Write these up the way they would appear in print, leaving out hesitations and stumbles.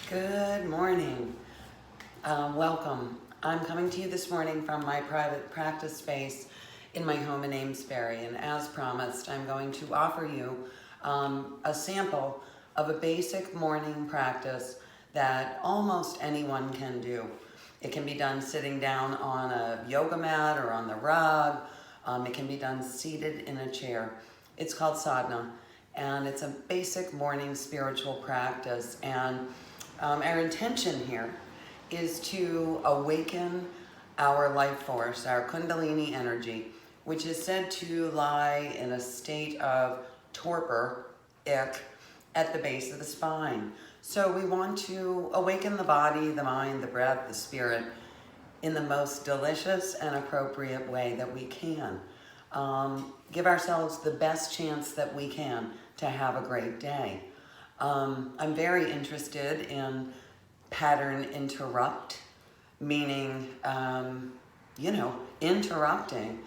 Good morning. Welcome. I'm coming to you this morning from my private practice space in my home in Amesbury, and as promised, I'm going to offer you a sample of a basic morning practice that almost anyone can do. It can be done sitting down on a yoga mat or on the rug. It can be done seated in a chair. It's called Sadhana, and it's a basic morning spiritual practice. And our intention here is to awaken our life force, our Kundalini energy, which is said to lie in a state of torpor, ik, at the base of the spine. So we want to awaken the body, the mind, the breath, the spirit in the most delicious and appropriate way that we can. Give ourselves the best chance that we can to have a great day. I'm very interested in pattern interrupt, meaning, interrupting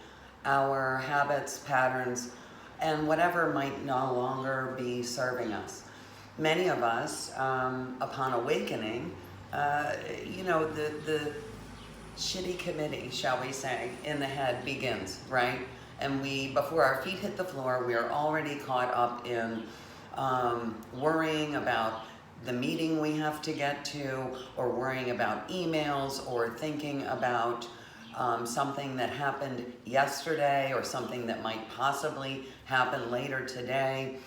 our habits, patterns, and whatever might no longer be serving us. Many of us, upon awakening, the shitty committee, shall we say, in the head begins, right? And before our feet hit the floor, we're already caught up in worrying about the meeting we have to get to, or worrying about emails, or thinking about something that happened yesterday, or something that might possibly happen later today.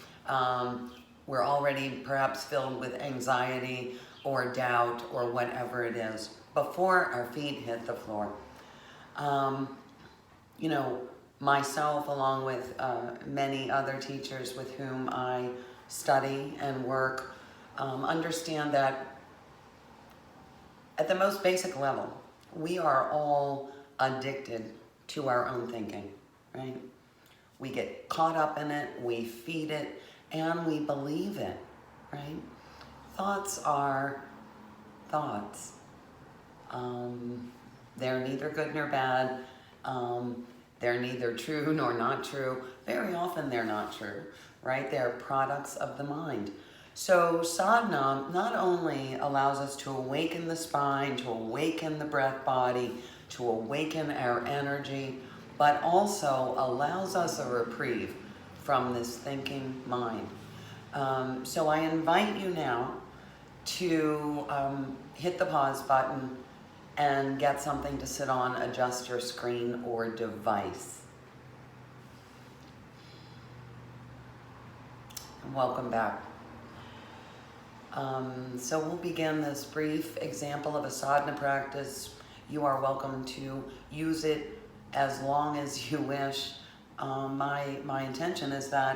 We're already perhaps filled with anxiety or doubt or whatever it is before our feet hit the floor. Myself, along with many other teachers with whom I study and work, understand that at the most basic level, we are all addicted to our own thinking, right? We get caught up in it, we feed it, and we believe it, right? Thoughts are thoughts. They're neither good nor bad. They're neither true nor not true. Very often they're not true, right? They're products of the mind. So sadhana not only allows us to awaken the spine, to awaken the breath body, to awaken our energy, but also allows us a reprieve from this thinking mind. So I invite you now to hit the pause button and get something to sit on, adjust your screen or device. And welcome back. So we'll begin this brief example of a sadhana practice. You are welcome to use it as long as you wish. My intention is that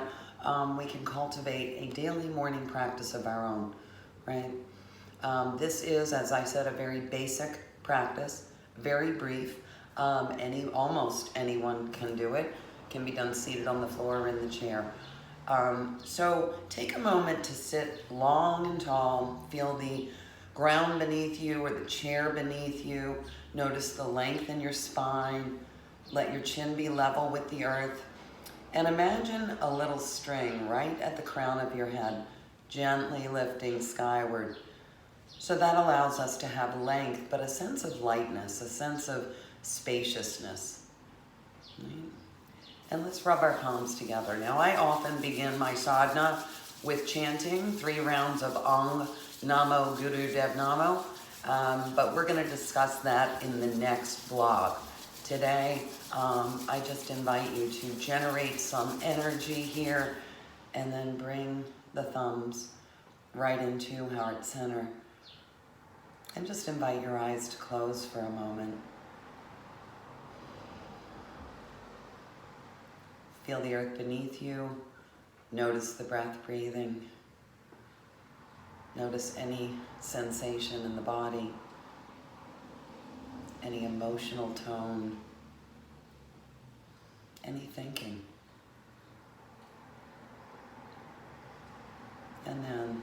we can cultivate a daily morning practice of our own, right? This is, as I said, a very basic practice, very brief. Almost anyone can do it. It can be done seated on the floor or in the chair. So take a moment to sit long and tall. Feel the ground beneath you or the chair beneath you. Notice the length in your spine. Let your chin be level with the earth. And imagine a little string right at the crown of your head, gently lifting skyward. So that allows us to have length, but a sense of lightness, a sense of spaciousness. Right? And let's rub our palms together. Now, I often begin my sadhana with chanting 3 rounds of Ong Namo Guru Dev Namo, but we're going to discuss that in the next vlog. Today, I just invite you to generate some energy here and then bring the thumbs right into heart center. And just invite your eyes to close for a moment. Feel the earth beneath you. Notice the breath breathing. Notice any sensation in the body, any emotional tone, any thinking. And then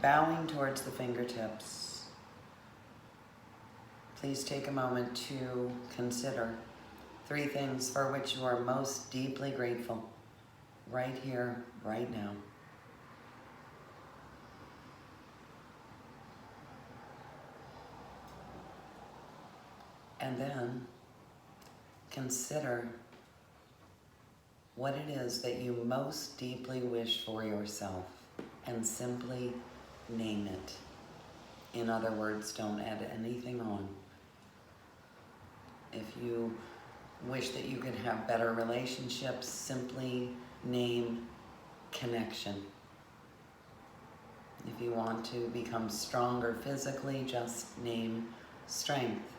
bowing towards the fingertips, please take a moment to consider 3 things for which you are most deeply grateful right here, right now. And then consider what it is that you most deeply wish for yourself and simply name it. In other words, don't add anything on. If you wish that you could have better relationships, simply name connection. If you want to become stronger physically, just name strength.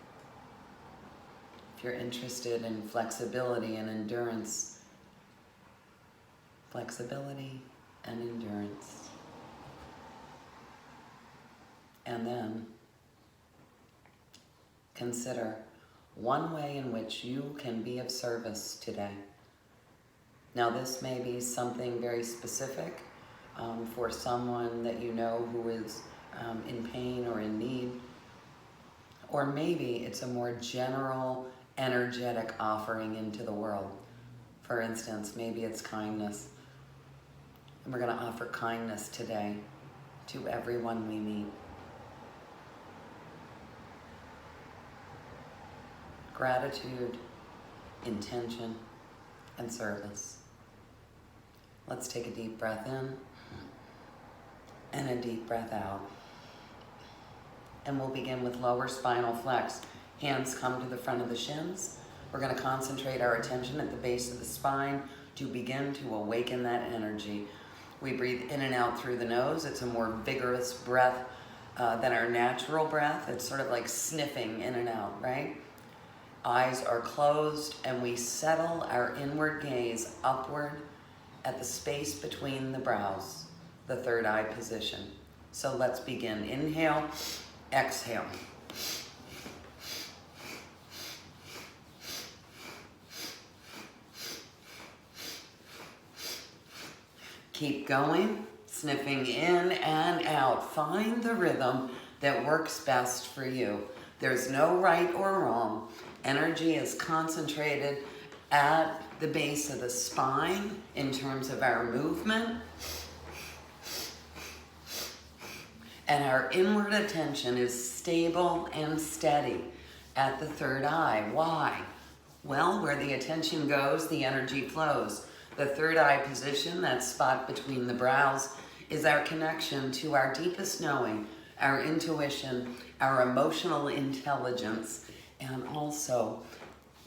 If you're interested in flexibility and endurance, flexibility and endurance. And then consider one way in which you can be of service today. Now, this may be something very specific for someone that you know who is in pain or in need. Or maybe it's a more general, energetic offering into the world. For instance, maybe it's kindness. And we're going to offer kindness today to everyone we meet. Gratitude, intention, and service. Let's take a deep breath in and a deep breath out. And we'll begin with lower spinal flex. Hands come to the front of the shins. We're going to concentrate our attention at the base of the spine to begin to awaken that energy. We breathe in and out through the nose. It's a more vigorous breath than our natural breath. It's sort of like sniffing in and out, right? Eyes are closed, and we settle our inward gaze upward at the space between the brows, the third eye position. So let's begin. Inhale, exhale. Keep going, sniffing in and out. Find the rhythm that works best for you. There's no right or wrong. Energy is concentrated at the base of the spine in terms of our movement. And our inward attention is stable and steady at the third eye. Why? Well, where the attention goes, the energy flows. The third eye position, that spot between the brows, is our connection to our deepest knowing, our intuition, our emotional intelligence, and also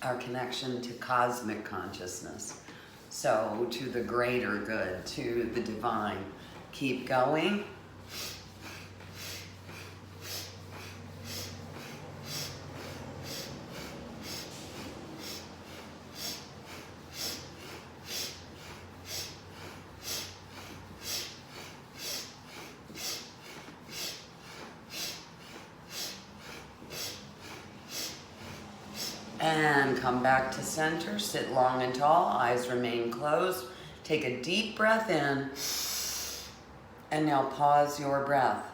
our connection to cosmic consciousness. So to the greater good, to the divine. Keep going. And come back to center, sit long and tall, eyes remain closed. Take a deep breath in, and now pause your breath.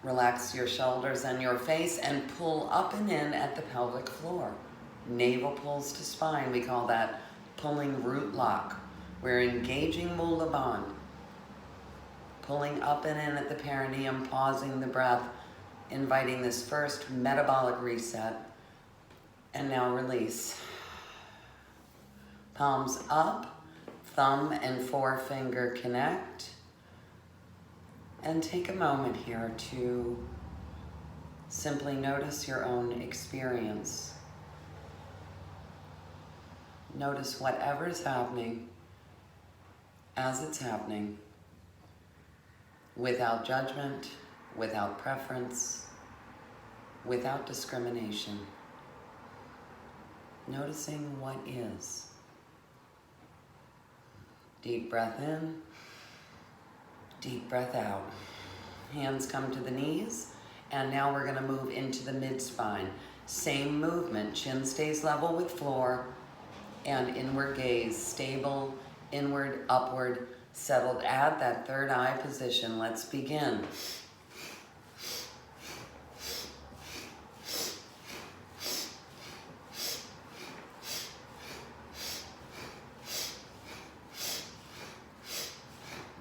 Relax your shoulders and your face and pull up and in at the pelvic floor. Navel pulls to spine, we call that pulling root lock. We're engaging Mula Bandha. Pulling up and in at the perineum, pausing the breath, inviting this first metabolic reset. And now release. Palms up, thumb and forefinger connect. And take a moment here to simply notice your own experience. Notice whatever's happening as it's happening, without judgment, without preference, without discrimination. Noticing what is. Deep breath in, deep breath out. Hands come to the knees, and now we're going to move into the mid-spine. Same movement, chin stays level with floor, and inward gaze, stable, inward, upward, settled at that third eye position. Let's begin.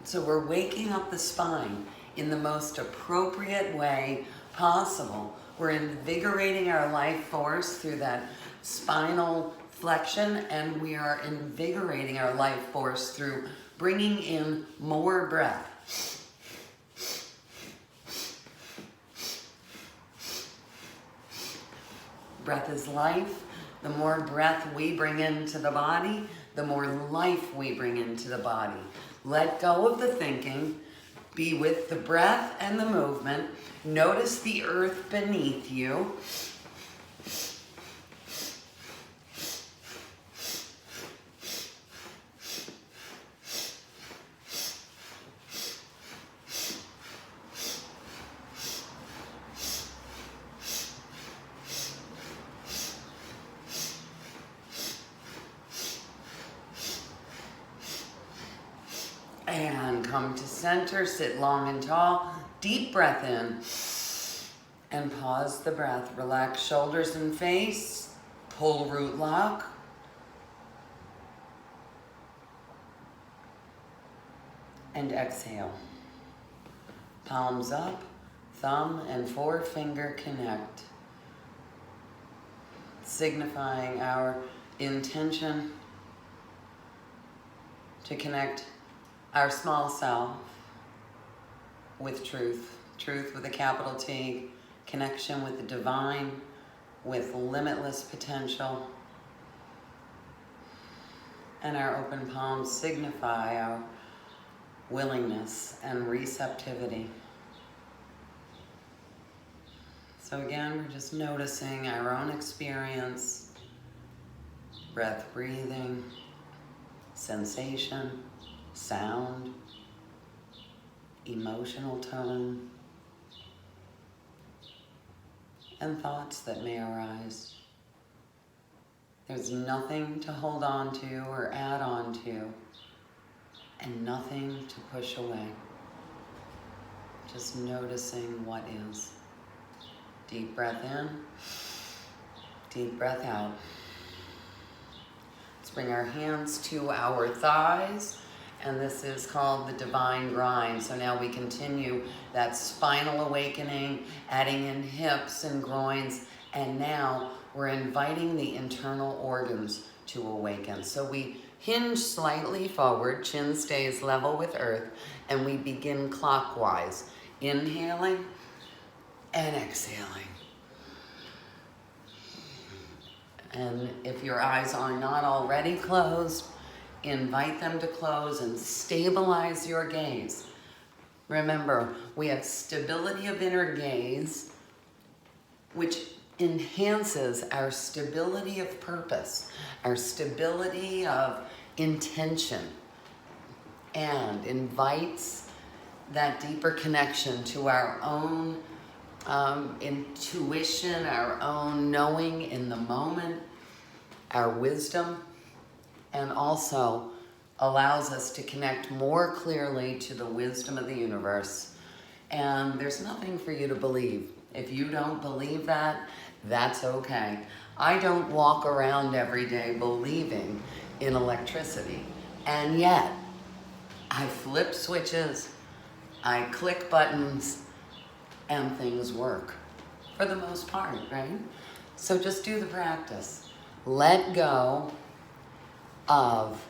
So we're waking up the spine in the most appropriate way possible. We're invigorating our life force through that spinal flexion, and we are invigorating our life force through bringing in more breath. Breath is life. The more breath we bring into the body, the more life we bring into the body. Let go of the thinking. Be with the breath and the movement. Notice the earth beneath you. And come to center, sit long and tall. Deep breath in. And pause the breath. Relax shoulders and face. Pull root lock. And exhale. Palms up, thumb and forefinger connect. Signifying our intention to connect our small self with truth. Truth with a capital T. Connection with the divine, with limitless potential. And our open palms signify our willingness and receptivity. So again, we're just noticing our own experience, breath, breathing, sensation, sound, emotional tone, and thoughts that may arise. There's nothing to hold on to or add on to, and nothing to push away. Just noticing what is. Deep breath in, deep breath out. Let's bring our hands to our thighs, and this is called the divine grind. So now we continue that spinal awakening, adding in hips and groins, and now we're inviting the internal organs to awaken. So we hinge slightly forward, chin stays level with earth, and we begin clockwise, inhaling and exhaling. And if your eyes are not already closed, invite them to close and stabilize your gaze. Remember, we have stability of inner gaze, which enhances our stability of purpose, our stability of intention, and invites that deeper connection to our own intuition, our own knowing in the moment, our wisdom, and also allows us to connect more clearly to the wisdom of the universe. And there's nothing for you to believe. If you don't believe that, that's okay. I don't walk around every day believing in electricity, and yet I flip switches, I click buttons, and things work for the most part, right? So just do the practice. Let go of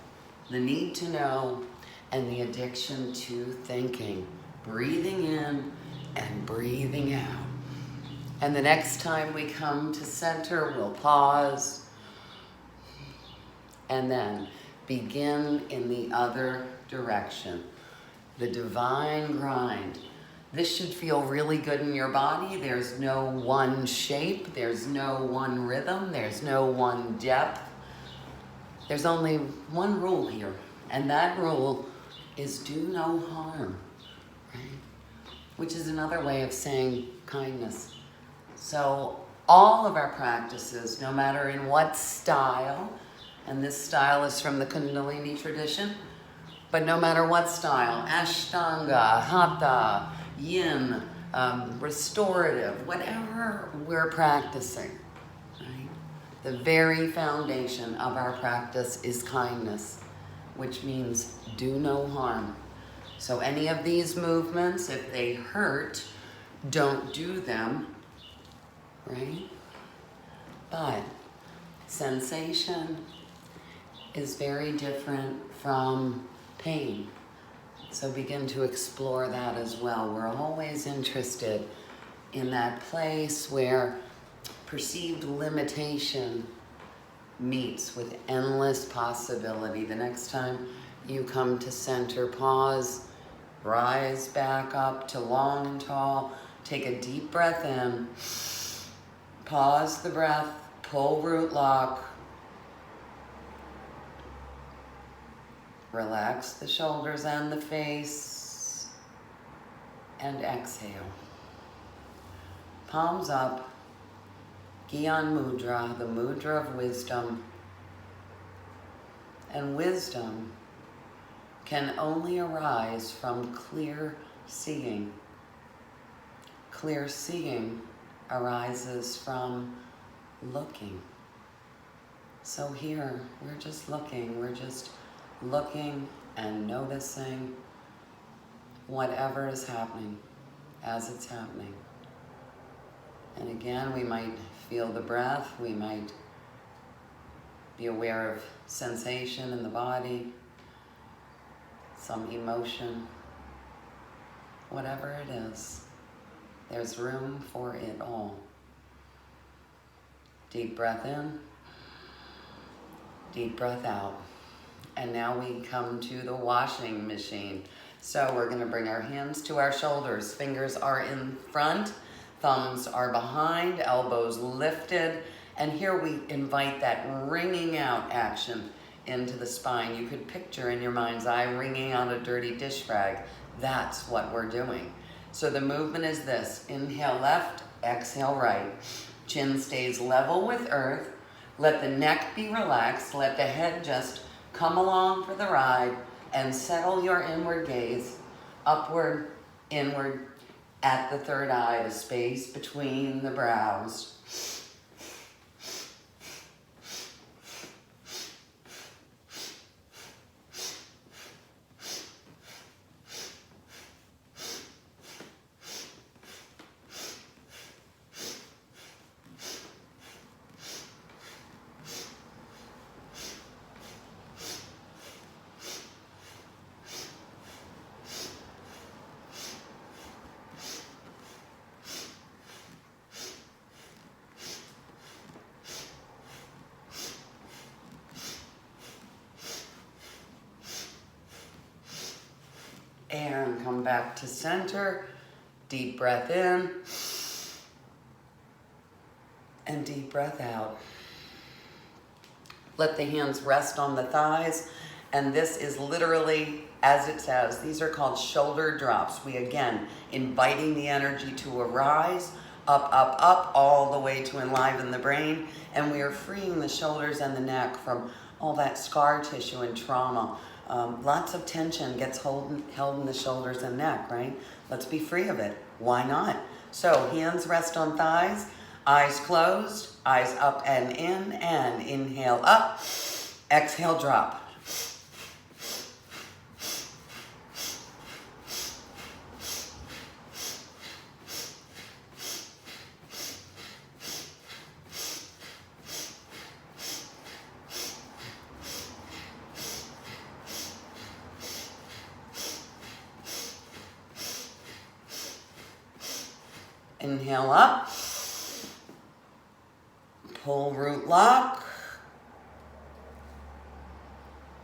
the need to know and the addiction to thinking. Breathing in and breathing out. And the next time we come to center, we'll pause and then begin in the other direction. The divine grind. This should feel really good in your body. There's no one shape. There's no one rhythm. There's no one depth. There's only one rule here, and that rule is do no harm, right? Which is another way of saying kindness. So all of our practices, no matter in what style, and this style is from the Kundalini tradition, but no matter what style, Ashtanga, Hatha, Yin, restorative, whatever we're practicing, right? The very foundation of our practice is kindness, which means do no harm. So any of these movements, if they hurt, don't do them. right? But sensation is very different from pain. So begin to explore that as well. We're always interested in that place where perceived limitation meets with endless possibility. The next time you come to center, pause, rise back up to long and tall. Take a deep breath in. Pause the breath, pull root lock. Relax the shoulders and the face. And exhale. Palms up. Gyan Mudra, the mudra of wisdom. And wisdom can only arise from clear seeing. Clear seeing arises from looking. So here, we're just looking and noticing whatever is happening as it's happening. And again, we might feel the breath, we might be aware of sensation in the body, some emotion, whatever it is. There's room for it all. Deep breath in, deep breath out. And now we come to the washing machine. So we're gonna bring our hands to our shoulders. Fingers are in front, thumbs are behind, elbows lifted. And here we invite that wringing out action into the spine. You could picture in your mind's eye wringing out a dirty dish rag. That's what we're doing. So the movement is this: inhale left, exhale right. Chin stays level with earth. Let the neck be relaxed. Let the head just come along for the ride and settle your inward gaze, upward, inward, at the third eye, the space between the brows. And come back to center. Deep breath in. And deep breath out. Let the hands rest on the thighs. And this is literally, as it says, these are called shoulder drops. We, again, inviting the energy to arise, up, up, up, all the way to enliven the brain. And we are freeing the shoulders and the neck from all that scar tissue and trauma. Lots of tension gets held in the shoulders and neck, right? Let's be free of it. Why not? So hands rest on thighs, eyes closed, eyes up and in, and inhale up, exhale drop. Inhale up, pull root lock,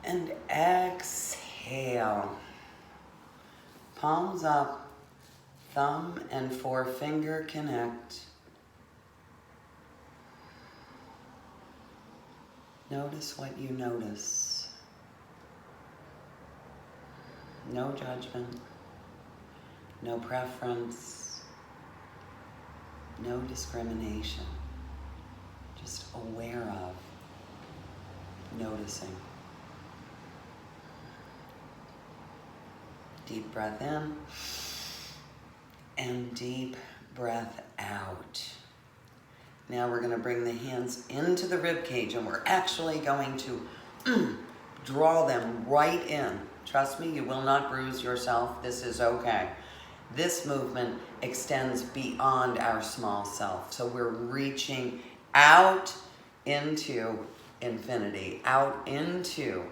and exhale. Palms up, thumb and forefinger connect. Notice what you notice. No judgment, no preference. No discrimination, just aware of, noticing. Deep breath in and deep breath out. Now we're going to bring the hands into the rib cage and we're actually going to draw them right in. Trust me, you will not bruise yourself. This is okay. This movement extends beyond our small self. So we're reaching out into infinity, out into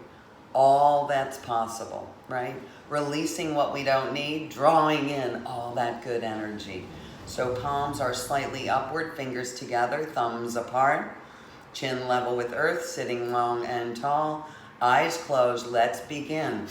all that's possible, right? Releasing what we don't need, drawing in all that good energy. So palms are slightly upward, fingers together, thumbs apart, chin level with earth, sitting long and tall, eyes closed. Let's begin.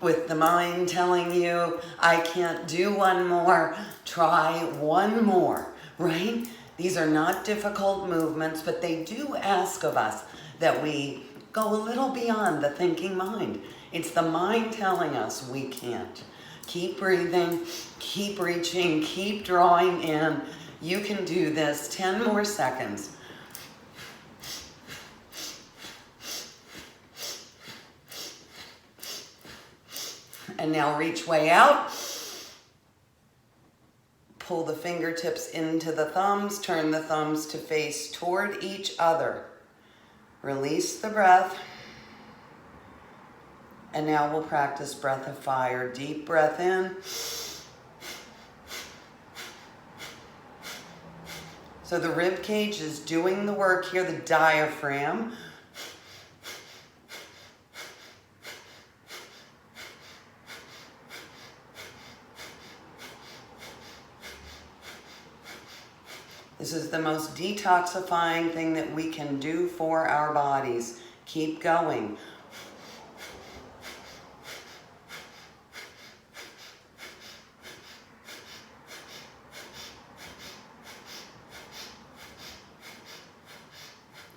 With the mind telling you, I can't do one more, try one more, right? These are not difficult movements, but they do ask of us that we go a little beyond the thinking mind. It's the mind telling us we can't. Keep breathing, keep reaching, keep drawing in. You can do this. 10 more seconds. And now reach way out. Pull the fingertips into the thumbs. Turn the thumbs to face toward each other. Release the breath. And now we'll practice breath of fire. Deep breath in. So the rib cage is doing the work here, the diaphragm. This is the most detoxifying thing that we can do for our bodies. Keep going.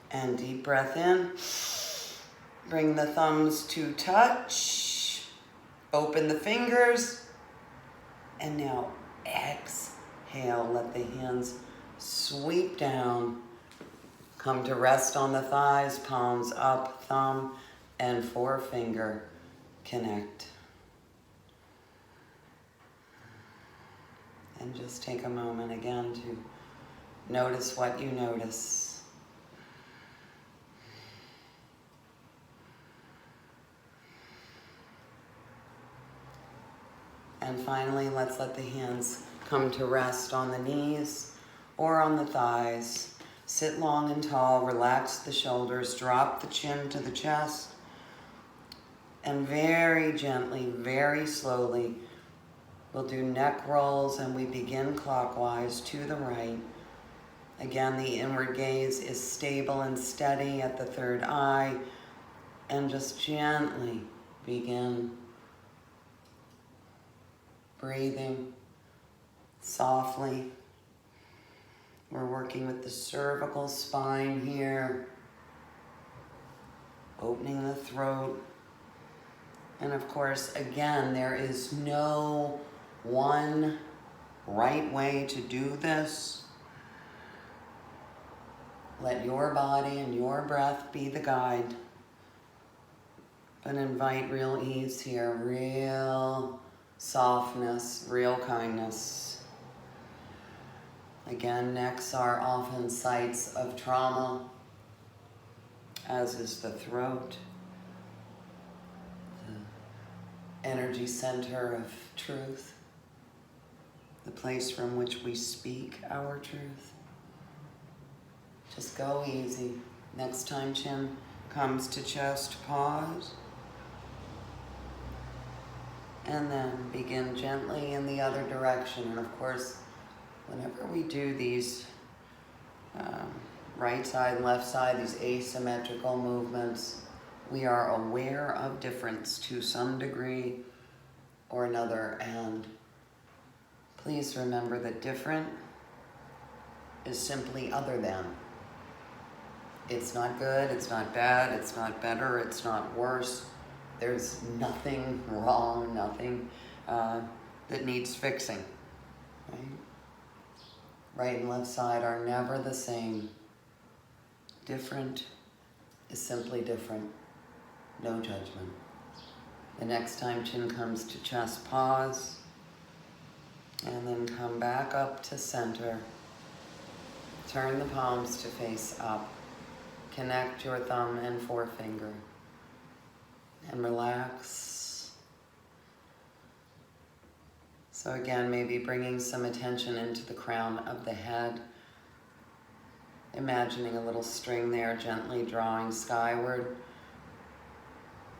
And deep breath in. Bring the thumbs to touch. Open the fingers. And now exhale. Let the hands sweep down. Come to rest on the thighs, palms up, thumb and forefinger connect. And just take a moment again to notice what you notice. And finally, let's let the hands come to rest on the knees or on the thighs. Sit long and tall, relax the shoulders, drop the chin to the chest, and very gently, very slowly, we'll do neck rolls and we begin clockwise to the right. Again, the inward gaze is stable and steady at the third eye, and just gently begin breathing softly. We're working with the cervical spine here, opening the throat. And of course, again, there is no one right way to do this. Let your body and your breath be the guide. But invite real ease here, real softness, real kindness. Again, necks are often sites of trauma, as is the throat, the energy center of truth, the place from which we speak our truth. Just go easy. Next time chin comes to chest, pause. And then begin gently in the other direction. And of course, whenever we do these right side and left side, these asymmetrical movements, we are aware of difference to some degree or another. And please remember that different is simply other than. It's not good, it's not bad, it's not better, it's not worse. There's nothing wrong, nothing that needs fixing, right? Right and left side are never the same. Different is simply different. No judgment. The next time chin comes to chest, pause, and then come back up to center. Turn the palms to face up. Connect your thumb and forefinger. And relax. So again, maybe bringing some attention into the crown of the head. Imagining a little string there, gently drawing skyward.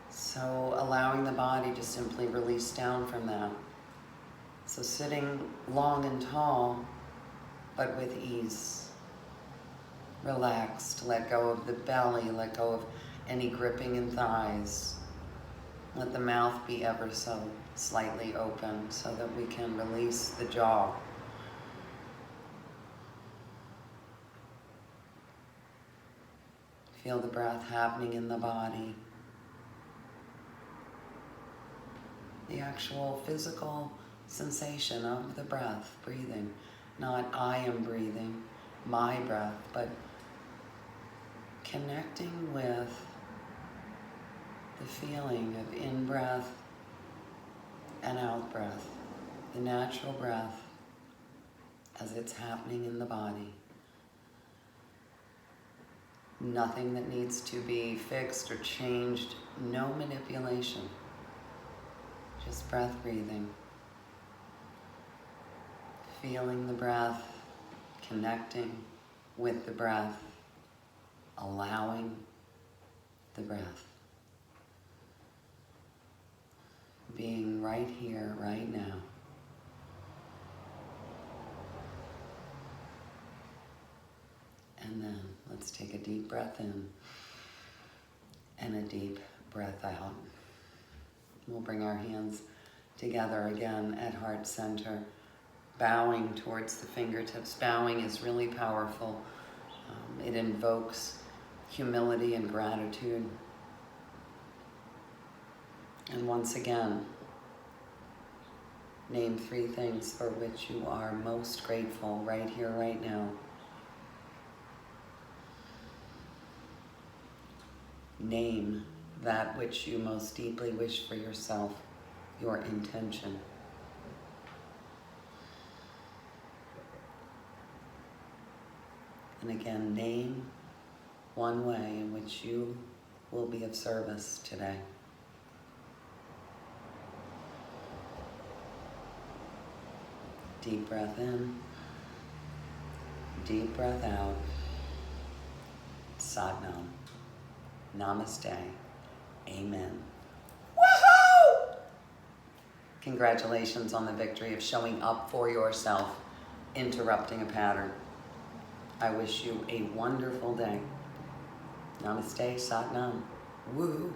So allowing the body to simply release down from that. So sitting long and tall, but with ease. Relaxed, let go of the belly, let go of any gripping in thighs. Let the mouth be ever so slightly open so that we can release the jaw. Feel the breath happening in the body. The actual physical sensation of the breath, breathing. Not I am breathing, my breath, but connecting with the feeling of in-breath and out-breath. The natural breath as it's happening in the body. Nothing that needs to be fixed or changed. No manipulation. Just breath breathing. Feeling the breath, connecting with the breath, allowing the breath. Being right here, right now. And then let's take a deep breath in and a deep breath out. We'll bring our hands together again at heart center, bowing towards the fingertips. Bowing is really powerful. It invokes humility and gratitude. And once again, name 3 things for which you are most grateful right here, right now. Name that which you most deeply wish for yourself, your intention. And again, name one way in which you will be of service today. Deep breath in, deep breath out. Sadhana. Namaste. Amen. Woohoo! Congratulations on the victory of showing up for yourself, interrupting a pattern. I wish you a wonderful day. Namaste, Sadhana. Woo!